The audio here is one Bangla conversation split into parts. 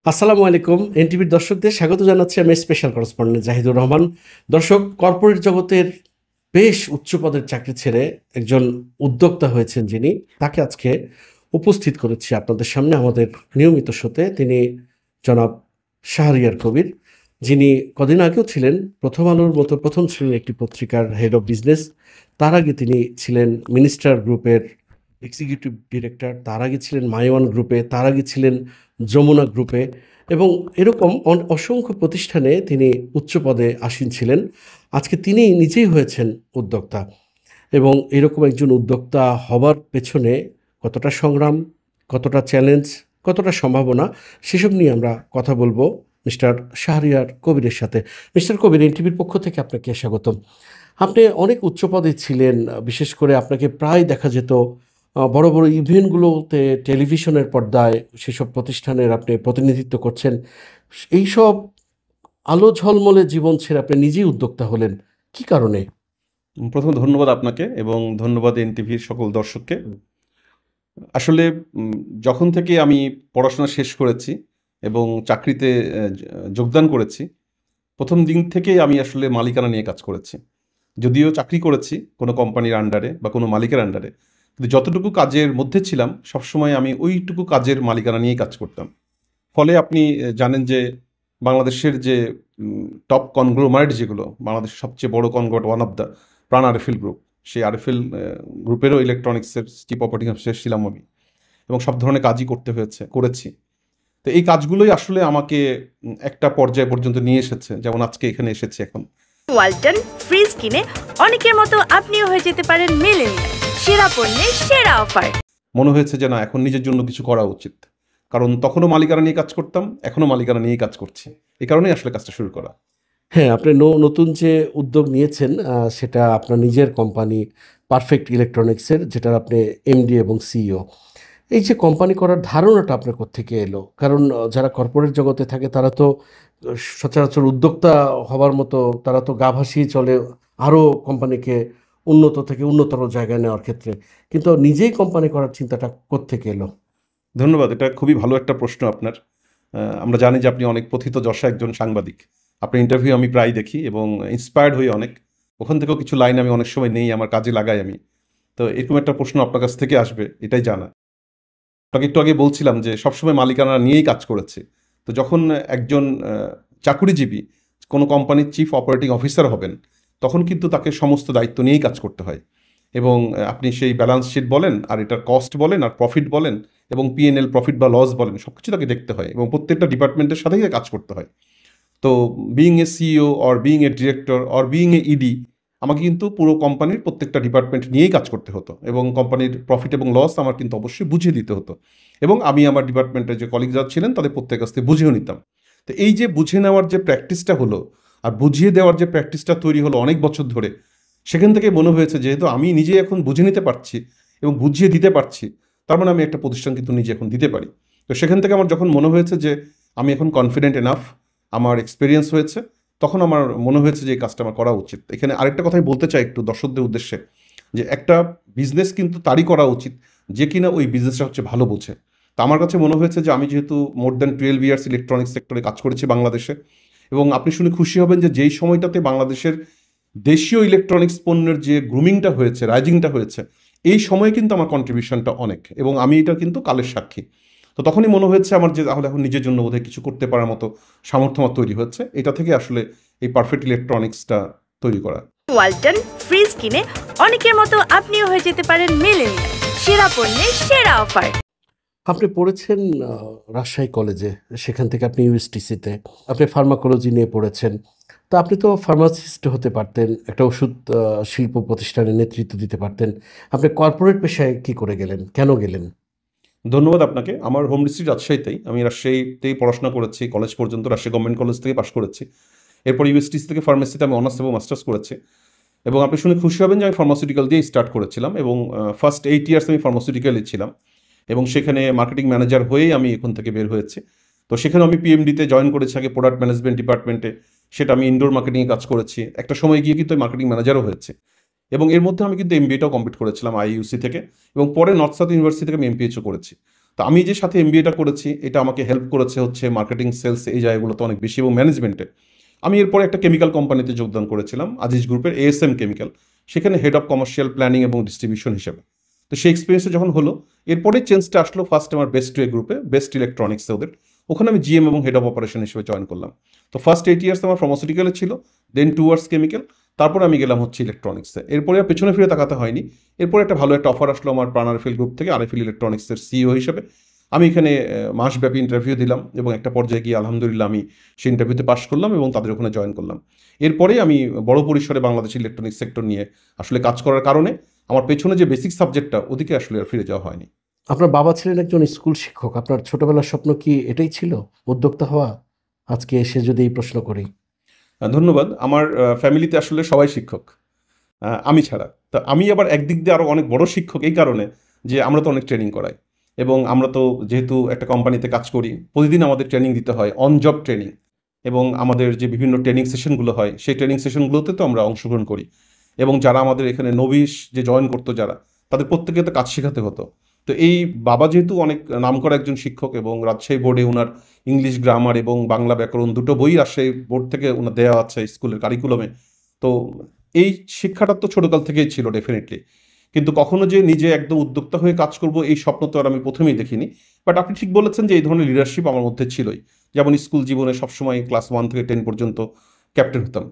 আসসালামু আলাইকুম। এনটিভির দর্শকদের স্বাগত জানাচ্ছি আমি স্পেশাল করেসপন্ডেন্ট জাহিদুর রহমান। দর্শক, কর্পোরেট জগতের বেশ উচ্চ পদের চাকরি ছেড়ে একজন উদ্যোক্তা হয়েছেন যিনি, তাকে আজকে উপস্থিত করেছি আপনাদের সামনে আমাদের নিয়মিত শোতে। তিনি জনাব শাহরিয়ার কবির, যিনি কদিন আগেও ছিলেন প্রথম আলোর মতো প্রথম শ্রেণীর একটি পত্রিকার হেড অফ বিজনেস। তার আগে তিনি ছিলেন মিনিস্টার গ্রুপের এক্সিকিউটিভ ডিরেক্টর, তার আগে ছিলেন মাইওয়ান গ্রুপে, তার আগে ছিলেন যমুনা গ্রুপে, এবং এরকম অসংখ্য প্রতিষ্ঠানে তিনি উচ্চ পদে আসীন ছিলেন। আজকে তিনি নিজেই হয়েছেন উদ্যোক্তা, এবং এরকম একজন উদ্যোক্তা হবার পেছনে কতটা সংগ্রাম, কতটা চ্যালেঞ্জ, কতটা সম্ভাবনা, সেসব নিয়ে আমরা কথা বলবো মিস্টার শাহরিয়ার কবিরের সাথে। মিস্টার কবির, এনটিভির পক্ষ থেকে আপনাকে স্বাগতম। আপনি অনেক উচ্চ পদে ছিলেন, বিশেষ করে আপনাকে প্রায় দেখা যেত বড় বড় ইভেন্টগুলোতে, টেলিভিশনের পর্দায় সেসব প্রতিষ্ঠানের আপনি প্রতিনিধিত্ব করছেন। এইসব আলো ঝলমলে জীবন ছেড়ে আপনি নিজেই উদ্যোক্তা হলেন, কি কারণে? প্রথমে ধন্যবাদ আপনাকে এবং ধন্যবাদ এনটিভির সকল দর্শককে। আসলে যখন থেকে আমি পড়াশোনা শেষ করেছি এবং চাকরিতে যোগদান করেছি, প্রথম দিন থেকেই আমি আসলে মালিকানা নিয়ে কাজ করেছি। যদিও চাকরি করেছি কোনো কোম্পানির আন্ডারে বা কোনো মালিকের আন্ডারে, কিন্তু যতটুকু কাজের মধ্যে ছিলাম সবসময় আমি ওইটুকু কাজের মালিকানা নিয়েই কাজ করতাম। ফলে আপনি জানেন যে বাংলাদেশের যে টপ কনগ্লোমারেট যেগুলো, বাংলাদেশের সবচেয়ে বড় কনগ্লোমারেট ওয়ান অফ দ্য প্রাণ আরএফএল গ্রুপ, সেই আরএফএল গ্রুপেরও ইলেকট্রনিক্সের চিফ অপারেটিং অফিসার ছিলাম আমি, এবং সব ধরনের কাজই করেছি। তো এই কাজগুলোই আসলে আমাকে একটা পর্যায় পর্যন্ত নিয়ে এসেছে, যেমন আজকে এখানে এসেছি এখন। ওয়ালটন ফ্রিজ কিনে অনেকের মতো আপনিও হয়ে যেতে পারেন মিলেনিয়াল। সেরা পণ্যের সেরা অফার। মনে হয়েছে যে না, এখন নিজের জন্য কিছু করা উচিত, কারণ তখনও মালিকানা নিয়ে কাজ করতাম, এখনও মালিকানা নিয়েই কাজ করছি। এই কারণেই আসলে কাজটা শুরু করা। হ্যাঁ, আপনি নতুন যে উদ্যোগ নিয়েছেন, সেটা আপনার নিজের কোম্পানি পারফেক্ট ইলেকট্রনিক্সের, যেটার আপনি এমডি এবং সিইও। এই যে কোম্পানি করার ধারণাটা আপনার কোত্থেকে এলো? কারণ যারা কর্পোরেট জগতে থাকে তারা তো সচরাচর উদ্যোক্তা হবার মতো, তারা তো গা ভাসিয়ে চলে আরও কোম্পানিকে উন্নত থেকে উন্নতর জায়গায় নেওয়ার ক্ষেত্রে, কিন্তু নিজেই কোম্পানি করার চিন্তাটা কোত্থেকে এলো? ধন্যবাদ, এটা খুবই ভালো একটা প্রশ্ন আপনার। আমরা জানি যে আপনি অনেক প্রথিতযশা একজন সাংবাদিক। আপনার ইন্টারভিউ আমি প্রায় দেখি এবং ইন্সপায়ার্ড হই অনেক। ওখান থেকেও কিছু লাইন আমি অনেক সময় নেই, আমার কাজে লাগাই আমি। তো এরকম একটা প্রশ্ন আপনার কাছ থেকে আসবে এটাই জানা। আপনাকে একটু আগে বলছিলাম যে সবসময় মালিকানা নিয়েই কাজ করেছে। তো যখন একজন চাকুরিজীবী কোনো কোম্পানির চিফ অপারেটিং অফিসার হবেন, তখন কিন্তু তাকে সমস্ত দায়িত্ব নিয়েই কাজ করতে হয়। এবং আপনি সেই ব্যালেন্স শিট বলেন, আর এটার কস্ট বলেন, আর প্রফিট বলেন, এবং পিএনএল প্রফিট বা লস বলেন, সব কিছু তাকে দেখতে হয় এবং প্রত্যেকটা ডিপার্টমেন্টের সাথেই কাজ করতে হয়। তো being a CEO or being a director or being a ED, আমাকে কিন্তু পুরো কোম্পানির প্রত্যেকটা ডিপার্টমেন্ট নিয়েই কাজ করতে হতো, এবং কোম্পানির প্রফিট এবং লস আমার কিন্তু অবশ্যই বুঝিয়ে দিতে হতো। এবং আমি আমার ডিপার্টমেন্টের যে কলিগ যারা ছিলেন তাদের প্রত্যেকের কাছ থেকে বুঝিয়েও নিতাম। তো এই যে বুঝে নেওয়ার যে প্র্যাকটিসটা হলো, আর বুঝিয়ে দেওয়ার যে প্র্যাকটিসটা তৈরি হলো অনেক বছর ধরে, সেখান থেকে মনে হয়েছে যেহেতু আমি নিজে এখন বুঝে নিতে পারছি এবং বুঝিয়ে দিতে পারছি, তার মানে আমি একটা প্রতিষ্ঠান কিন্তু নিজে এখন দিতে পারি। তো সেখান থেকে আমার যখন মনে হয়েছে যে আমি এখন কনফিডেন্ট এনাফ, আমার এক্সপিরিয়েন্স হয়েছে, তখন আমার মনে হয়েছে যে এই কাজটা আমার করা উচিত। এখানে আরেকটা কথাই বলতে চাই একটু দর্শকদের উদ্দেশ্যে, যে একটা বিজনেস কিন্তু তারই করা উচিত যে কিনা ওই বিজনেসটা হচ্ছে ভালো বোঝে। তো আমার কাছে মনে হয়েছে যে আমি যেহেতু মোর দ্যান 12 ইয়ার্স ইলেকট্রনিক্স সেক্টরে কাজ করেছি বাংলাদেশে, এবং আপনি শুনে খুশি হবেন যে যেই সময়টাতে বাংলাদেশের দেশীয় ইলেকট্রনিক্স পণ্যের যে গ্রুমিংটা হয়েছে, রাইজিংটা হয়েছে, এই সময়ে কিন্তু আমার কন্ট্রিবিউশনটা অনেক, এবং আমি এটা কিন্তু কালের সাক্ষী। তো তখনই মনে হয়েছে আমার যে তাহলে এখন নিজের জন্য বোধহয় কিছু করতে পারার মতো সামর্থ্য আমার তৈরি হচ্ছে। এটা থেকে আসলে এই পারফেক্ট ইলেকট্রনিক্সটা তৈরি করা। ওয়ালটন ফ্রিজ কিনে অনেকের মতো আপনিও হয়ে যেতে পারেন মিলেনিয়াল। সেরা পণ্যের সেরা অফার। আপনি পড়েছেন রাজশাহী কলেজে, সেখান থেকে আপনি ইউএসটিসিতে আপনি ফার্মাকোলজি নিয়ে পড়েছেন। তো আপনি তো ফার্মাসিস্ট হতে পারতেন, একটা ওষুধ শিল্প প্রতিষ্ঠানের নেতৃত্ব দিতে পারতেন। আপনি কর্পোরেট পেশায় কি করে গেলেন, কেন গেলেন? ধন্যবাদ আপনাকে। আমার হোম ডিস্ট্রিক্ট রাজশাহীতেই, আমি রাজশাহীতেই পড়াশোনা করেছি, কলেজ পর্যন্ত রাজশাহী গভর্নমেন্ট কলেজ থেকে পাশ করেছি। এরপর ইউএসটিসি থেকে ফার্মেসিতে আমি অনার্স এবং মাস্টার্স করেছি। এবং আপনি শুনে খুশি হবেন যে আমি ফার্মাসিউটিক্যাল দিয়ে স্টার্ট করেছিলাম, এবং ফার্স্ট 8 ইয়ার্স আমি ফার্মাসিউটিক্যালই ছিলাম, এবং সেখানে মার্কেটিং ম্যানেজার হয়েই আমি এখান থেকে বের হয়েছি। তো সেখানে আমি পিএমডিতে জয়েন করেছি আগে, প্রোডাক্ট ম্যানেজমেন্ট ডিপার্টমেন্টে। সেটা আমি ইনডোর মার্কেটিংয়ে কাজ করেছি, একটা সময় গিয়ে কিন্তু মার্কেটিং ম্যানেজারও হয়েছে। এবং এর মধ্যে আমি কিন্তু এমবিএটাও কমপ্লিট করেছিলাম আইইউসি থেকে, এবং পরে নর্থ সাউথ ইউনিভার্সিটি থেকে আমি এমপিএইচও করেছি। তো তো আমি যে সাথে এমবিএটা করেছি এটা আমাকে হেল্প করেছে হচ্ছে মার্কেটিং, সেলস এই জায়গাগুলোতে অনেক বেশি এবং ম্যানেজমেন্টে। আমি এরপরে একটা কেমিক্যাল কোম্পানিতে যোগদান করেছিলাম, আজিজ গ্রুপের এএসএম কেমিক্যাল, সেখানে হেড অফ কমার্শিয়াল প্ল্যানিং এবং ডিস্ট্রিবিউশন হিসেবে। তো সেই এক্সপিরিয়েন্সে যখন হলো, এরপরে চেঞ্জটা আসলো ফার্স্ট আমার বেস্ট ওয়ে গ্রুপে, বেস্ট ইলেকট্রনিক্সে ওদের, ওখানে আমি জিএম এবং হেড অফ অপারেশন হিসেবে জয়েন করলাম। তো ফার্স্ট 8 ইয়ার্স আমার ফার্মাসিউটিক্যালে ছিল, দেন 2 ইয়ার্স কেমিক্যাল, তারপরে আমি গেলাম হচ্ছে ইলেকট্রনিক্সে। এরপরে আর পেছনে ফিরে তাকাতে হয়নি। এরপরে একটা ভালো একটা অফার আসলো আমার প্রাণ আরএফএল গ্রুপ থেকে, আরএফএল ইলেকট্রনিক্সের সিইও হিসেবে। আমি এখানে মাসব্যাপী ইন্টারভিউ দিলাম এবং একটা পর্যায়ে গিয়ে আলহামদুলিল্লাহ আমি সেই ইন্টারভিউতে পাশ করলাম এবং তাদের ওখানে জয়েন করলাম। এরপরে আমি বড় পরিসরে বাংলাদেশ ইলেকট্রনিক্স সেক্টর নিয়ে আসলে কাজ করার কারণে আমার পেছনে যে বেসিক সাবজেক্টটা ওদিকে আসলে আর ফিরে যাওয়া হয়নি। আপনার বাবা ছিলেন একজন স্কুল শিক্ষক, আপনার ছোটবেলার স্বপ্ন কি এটাই ছিল, উদ্যোক্তা হওয়া? আজকে এসে যদি এই প্রশ্ন করি। ধন্যবাদ। আমার ফ্যামিলিতে আসলে সবাই শিক্ষক, আমি ছাড়া। তো আমি আবার একদিক দিয়ে আরও অনেক বড় শিক্ষক এই কারণে যে আমরা তো অনেক ট্রেনিং করাই এবং আমরা তো যেহেতু একটা কোম্পানিতে কাজ করি, প্রতিদিন আমাদের ট্রেনিং দিতে হয়, অন জব ট্রেনিং, এবং আমাদের যে বিভিন্ন ট্রেনিং সেশনগুলো হয় সেই ট্রেনিং সেশনগুলোতে তো আমরা অংশগ্রহণ করি এবং যারা আমাদের এখানে নবিশ যে জয়েন করতো যারা, তাদের প্রত্যেকে তো কাজ শেখাতে হতো। তো এই বাবা যেহেতু অনেক নামকরা একজন শিক্ষক এবং রাজশাহী বোর্ডে ওনার ইংলিশ গ্রামার এবং বাংলা ব্যাকরণ দুটো বই রাজশাহী বোর্ড থেকে ওনার দেওয়া আছে স্কুলের কারিকুলামে। তো এই শিক্ষাটা তো ছোটকাল থেকেই ছিল ডেফিনেটলি, কিন্তু কখনো যে নিজে একদম উদ্যোক্তা হয়ে কাজ করব এই স্বপ্ন তো আর আমি প্রথমেই দেখিনি। বাট আপনি ঠিক বলেছেন যে এই ধরনের লিডারশিপ আমার মধ্যে ছিলই। যেমন স্কুল জীবনে সবসময় ক্লাস 1 থেকে 10 পর্যন্ত ক্যাপ্টেন হতাম।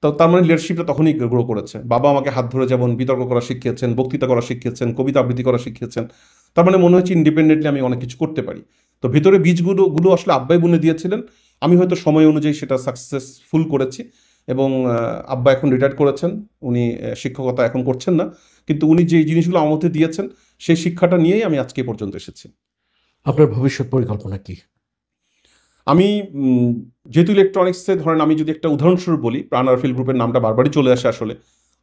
তো তার মানে লিডারশিপটা তখনই গ্রো করেছে। বাবা আমাকে হাত ধরে যেমন বিতর্ক করা শিখিয়েছেন, বক্তৃতা করা শিখিয়েছেন, কবিতা আবৃত্তি করা শিখিয়েছেন, তার মানে মনে হচ্ছে ইন্ডিপেন্ডেন্টলি আমি অনেক কিছু করতে পারি। তো ভিতরে বীজগুলো আসলে আব্বাই বুনে দিয়েছিলেন। আমি হয়তো সময় অনুযায়ী সেটা সাকসেসফুল করেছি এবং আব্বা এখন রিটায়ার করেছেন, উনি শিক্ষকতা এখন করছেন না, কিন্তু উনি যে জিনিসগুলো আমার মধ্যে দিয়েছেন সেই শিক্ষাটা নিয়েই আমি আজকে এ পর্যন্ত এসেছি। আপনার ভবিষ্যৎ পরিকল্পনা কি? আমি যেহেতু ইলেকট্রনিক্সে ধরেন আমি যদি একটা উদাহরণস্বরূপ বলি, প্রাণ আরএফএল গ্রুপের নামটা বারবারই চলে আসে আসলে।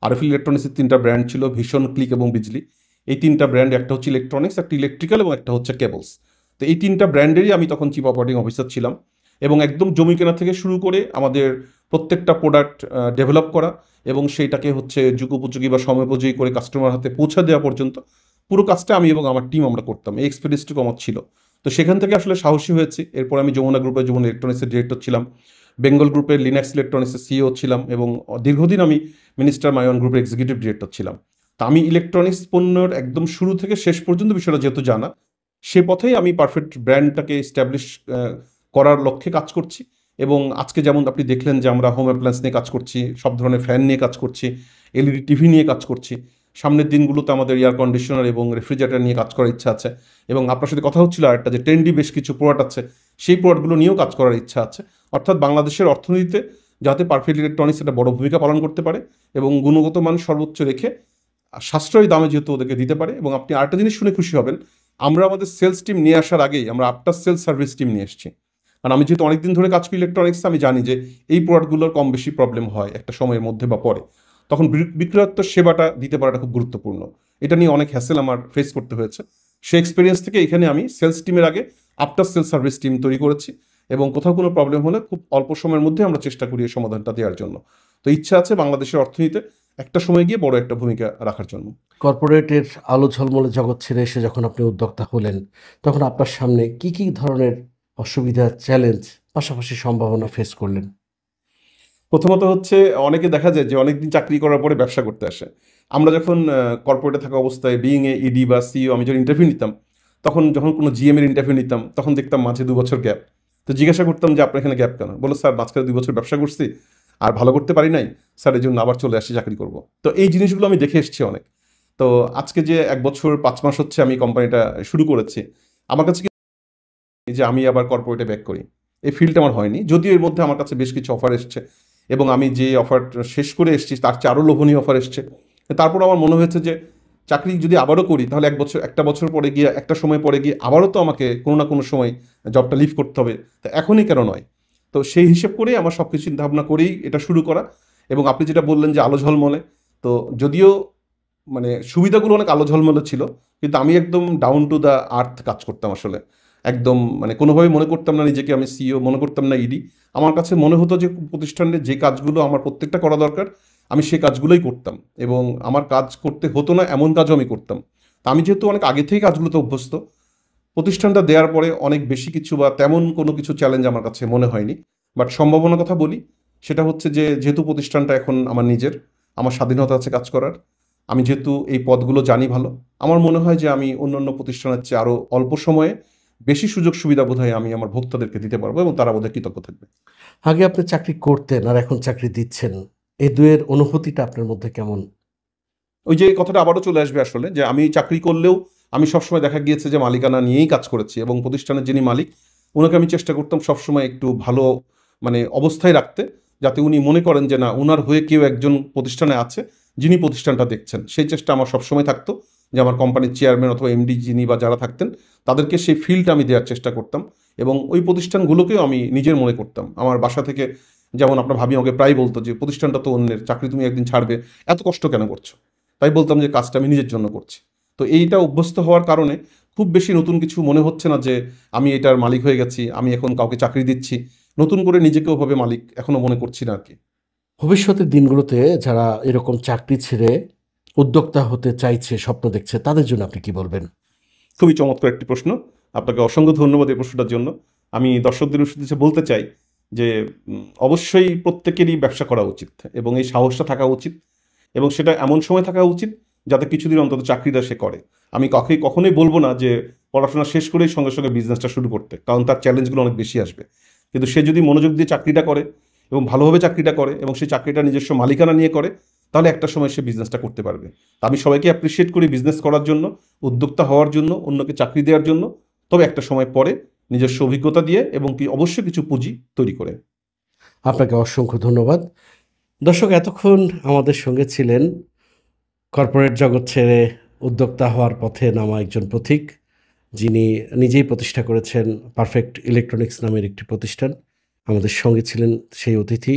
আরএফএল ইলেকট্রনিক্সের 3টা ব্র্যান্ড ছিল, ভীষণ, ক্লিক এবং বিজলি। এই 3টা ব্র্যান্ড, একটা হচ্ছে ইলেকট্রনিক্স, একটা ইলেকট্রিক্যাল এবং একটা হচ্ছে কেবলস। তো এই 3টা ব্র্যান্ডেরই আমি তখন চিফ অপারেটিং অফিসার ছিলাম এবং একদম জমি কেনা থেকে শুরু করে আমাদের প্রত্যেকটা প্রোডাক্ট ডেভেলপ করা এবং সেইটাকে হচ্ছে যুগোপযোগী বা সময়োপযোগী করে কাস্টমার হাতে পৌঁছে দেওয়া পর্যন্ত পুরো কাজটা আমি এবং আমার টিম আমরা করতাম। এই এক্সপিরিয়েন্সটুকু আমার ছিল। তো সেখান থেকে আসলে সাহসী হয়েছি। এরপর আমি যমুনা গ্রুপের যমুনা ইলেকট্রনিক্সের ডিরেক্টর ছিলাম, বেঙ্গল গ্রুপের লিনাক্স ইলেকট্রনিক্সের সিইও ছিলাম এবং দীর্ঘদিন আমি মিনিস্টার মাইওয়ান গ্রুপের এক্সিকিউটিভ ডিরেক্টর ছিলাম। তা আমি ইলেকট্রনিক্স পণ্যের একদম শুরু থেকে শেষ পর্যন্ত বিষয়টা যেহেতু জানা, সে পথেই আমি পারফেক্ট ব্র্যান্ডটাকে এস্টাবলিশ করার লক্ষ্যে কাজ করছি। এবং আজকে যেমন আপনি দেখলেন যে আমরা হোম অ্যাপ্লায়েন্স নিয়ে কাজ করছি, সব ধরনের ফ্যান নিয়ে কাজ করছি, এলইডি টিভি নিয়ে কাজ করছি। সামনের দিনগুলোতে আমাদের এয়ার কন্ডিশনার এবং রেফ্রিজারেটর নিয়ে কাজ করার ইচ্ছা আছে এবং আপনার সাথে কথা হচ্ছিল আরেকটা যে ট্রেন্ডি বেশ কিছু প্রোডাক্ট আছে, সেই প্রোডাক্টগুলো নিয়েও কাজ করার ইচ্ছা আছে। অর্থাৎ বাংলাদেশের অর্থনীতিতে যাতে পারফেক্ট ইলেকট্রনিক্স একটা বড় ভূমিকা পালন করতে পারে এবং গুণগত মান সর্বোচ্চ রেখে সাশ্রয়ী দামে যেহেতু ওদেরকে দিতে পারে। এবং আপনি আরেকটা জিনিস শুনে খুশি হবেন, আমরা আমাদের সেলস টিম নিয়ে আসার আগেই আমরা আফটার সেলস সার্ভিস টিম নিয়ে এসেছি। কারণ আমি যেহেতু অনেকদিন ধরে কাজ করি ইলেকট্রনিক্সে, আমি জানি যে এই প্রোডাক্টগুলোর কম বেশি প্রবলেম হয় একটা সময়ের মধ্যে বা পরে, তখন বিক্রয়োত্তর সেবাটা দিতে পারাটা খুব গুরুত্বপূর্ণ। এটা নিয়ে অনেক হ্যাসেল আমার ফেস করতে হয়েছে। সেই এক্সপিরিয়েন্স থেকে এখানে আমি সেলস টিমের আগে আফটার সেলস সার্ভিস টিম তৈরি করেছি এবং কোথাও কোনো প্রবলেম হলে খুব অল্প সময়ের মধ্যে আমরা চেষ্টা করি এই সমাধানটা দেওয়ার জন্য। তো ইচ্ছা আছে বাংলাদেশের অর্থনীতিতে একটা সময় গিয়ে বড় একটা ভূমিকা রাখার জন্য। কর্পোরেটের আলো ঝলমলে জগৎ ছেড়ে এসে যখন আপনি উদ্যোক্তা হলেন, তখন আপনার সামনে কি কি ধরনের অসুবিধা, চ্যালেঞ্জ, পাশাপাশি সম্ভাবনা ফেস করলেন? প্রথমত হচ্ছে অনেকে দেখা যায় যে অনেকদিন চাকরি করার পরে ব্যবসা করতে আসে। আমরা যখন কর্পোরেটে থাকা অবস্থায় বিইং এ ইডি বা সিইও আমি যখন ইন্টারভিউ নিতাম, তখন যখন কোনো জিএম এর ইন্টারভিউ নিতাম তখন দেখতাম মাঝে 2 বছর গ্যাপ। তো জিজ্ঞাসা করতাম যে আপনার এখানে গ্যাপ কেন? বললো স্যার মাঝখানে 2 বছর ব্যবসা করছি আর ভালো করতে পারি নাই স্যার, এই জন্য আবার চলে আসছি চাকরি করব। তো এই জিনিসগুলো আমি দেখে এসেছি অনেক। তো আজকে যে 1 বছর 5 মাস হচ্ছে আমি কোম্পানিটা শুরু করেছি, আমার কাছে যে আমি আবার কর্পোরেটে ব্যাক করি এই ফিল্ডটা আমার হয়নি। যদিও এর মধ্যে আমার কাছে বেশ কিছু অফার এসছে এবং আমি যে অফারটা শেষ করে এসেছি তার চেয়ে আরও লোভনীয় অফার এসছে। তারপর আমার মনে হয়েছে যে চাকরি যদি আবারও করি তাহলে একটা বছর পরে গিয়ে, একটা সময় পরে গিয়ে আবারও তো আমাকে কোনো না কোনো সময় জবটা লিভ করতে হবে, তো এখনই কেন নয়। তো সেই হিসেব করেই আমার সব কিছু চিন্তাভাবনা করেই এটা শুরু করা। এবং আপনি যেটা বললেন যে আলো ঝলমলে, তো যদিও মানে সুবিধাগুলো অনেক আলো ঝলমলে ছিল, কিন্তু আমি একদম ডাউন টু দ্য আর্থ কাজ করতাম আসলে। একদম মানে কোনোভাবে মনে করতাম না নিজেকে আমি সিইও, মনে করতাম না ইডি। আমার কাছে মনে হতো যে প্রতিষ্ঠানের যে কাজগুলো আমার প্রত্যেকটা করা দরকার আমি সেই কাজগুলোই করতাম এবং আমার কাজ করতে হতো না এমন কাজও আমি করতাম। তা আমি যেহেতু অনেক আগে থেকেই কাজগুলোতে অভ্যস্ত, প্রতিষ্ঠানটা দেওয়ার পরে অনেক বেশি কিছু বা তেমন কোনো কিছু চ্যালেঞ্জ আমার কাছে মনে হয়নি। বাট সম্ভাবনার কথা বলি, সেটা হচ্ছে যে যেহেতু প্রতিষ্ঠানটা এখন আমার নিজের, আমার স্বাধীনতা আছে কাজ করার, আমি যেহেতু এই পদগুলো জানি ভালো, আমার মনে হয় যে আমি অন্যান্য প্রতিষ্ঠানের চেয়ে আরও অল্প সময়ে বেশি সুযোগ সুবিধা বোধহয় আমি আমার ভোক্তাদেরকে দিতে পারবো এবং তারা বোধহয় কৃতজ্ঞ থাকবে। আগে আপনি চাকরি করতেন আর এখন চাকরি দিচ্ছেন, এই দুয়ের অনুভূতিটা আপনার মধ্যে কেমন? ওই যে কথাটা আবারও চলে আসবে আসলে, যে আমি চাকরি করলেও আমি সবসময় দেখা গিয়েছে যে মালিকানা নিয়েই কাজ করেছি এবং প্রতিষ্ঠানের যিনি মালিক ওনাকে আমি চেষ্টা করতাম সবসময় একটু ভালো মানে অবস্থায় রাখতে, যাতে উনি মনে করেন যে না, ওনার হয়ে কেউ একজন প্রতিষ্ঠানে আছে যিনি প্রতিষ্ঠানটা দেখছেন। সেই চেষ্টা আমার সবসময় থাকতো যে আমার কোম্পানির চেয়ারম্যান অথবা এমডি যিনি বা যারা থাকতেন তাদেরকে সেই ফিল্ডটা আমি দেওয়ার চেষ্টা করতাম এবং ওই প্রতিষ্ঠানগুলোকেও আমি নিজের মনে করতাম। আমার বাসা থেকে যেমন আপনার ভাবি আমাকে প্রায় বলতো যে প্রতিষ্ঠানটা তো অন্যের, চাকরি তুমি একদিন ছাড়বে, এত কষ্ট কেন করছো? তাই বলতাম যে কাজটা আমি নিজের জন্য করছি। তো এইটা অভ্যস্ত হওয়ার কারণে খুব বেশি নতুন কিছু মনে হচ্ছে না যে আমি এটার মালিক হয়ে গেছি, আমি এখন কাউকে চাকরি দিচ্ছি, নতুন করে নিজেকে ওভাবে মালিক এখনো মনে করছি না আর কি। ভবিষ্যতের দিনগুলোতে যারা এরকম চাকরি ছেড়ে উদ্যোক্তা হতে চাইছে, স্বপ্ন দেখছে, তাদের জন্য আপনি কি বলবেন? খুবই চমৎকার একটি প্রশ্ন, আপনাকে অসংখ্য ধন্যবাদ এই প্রশ্নটার জন্য। আমি দর্শকদের উদ্দেশ্যে বলতে চাই যে অবশ্যই প্রত্যেকেরই ব্যবসা করা উচিত এবং এই সাহসটা থাকা উচিত এবং সেটা এমন সময় থাকা উচিত যাতে কিছুদিন অন্তত চাকরিটা সে করে। আমি কখনোই বলবো না যে পড়াশোনা শেষ করেই সঙ্গে সঙ্গে বিজনেসটা শুরু করতে, কারণ তার চ্যালেঞ্জগুলো অনেক বেশি আসবে। কিন্তু সে যদি মনোযোগ দিয়ে চাকরিটা করে এবং ভালোভাবে চাকরিটা করে এবং সেই চাকরিটা নিজস্ব মালিকানা নিয়ে করে, তাহলে একটা সময় সে বিজনেসটা করতে পারবে। তা আমি সবাইকে অ্যাপ্রিসিয়েট করি বিজনেস করার জন্য, উদ্যোক্তা হওয়ার জন্য, অন্যকে চাকরি দেওয়ার জন্য, তবে একটা সময় পরে নিজস্ব অভিজ্ঞতা দিয়ে এবং কি অবশ্যই কিছু পুঁজি তৈরি করে। আপনাকে অসংখ্য ধন্যবাদ। দর্শক, এতক্ষণ আমাদের সঙ্গে ছিলেন কর্পোরেট জগৎ ছেড়ে উদ্যোক্তা হওয়ার পথে নামা একজন পথিক, যিনি নিজেই প্রতিষ্ঠা করেছেন পারফেক্ট ইলেকট্রনিক্স নামের একটি প্রতিষ্ঠান। আমাদের সঙ্গে ছিলেন সেই অতিথি,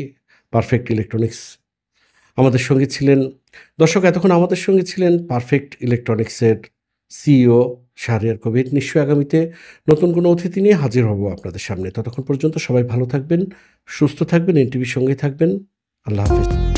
পারফেক্ট ইলেকট্রনিক্স আমাদের সঙ্গে ছিলেন। দর্শক, এতক্ষণ আমাদের সঙ্গে ছিলেন পারফেক্ট ইলেকট্রনিক্সের সিইও শাহরিয়ার কবির। নিশ্চয়ই আগামীতে নতুন কোনো অতিথি নিয়ে হাজির হব আপনাদের সামনে। ততক্ষণ পর্যন্ত সবাই ভালো থাকবেন, সুস্থ থাকবেন, এনটিভির সঙ্গে থাকবেন। আল্লাহ হাফেজ।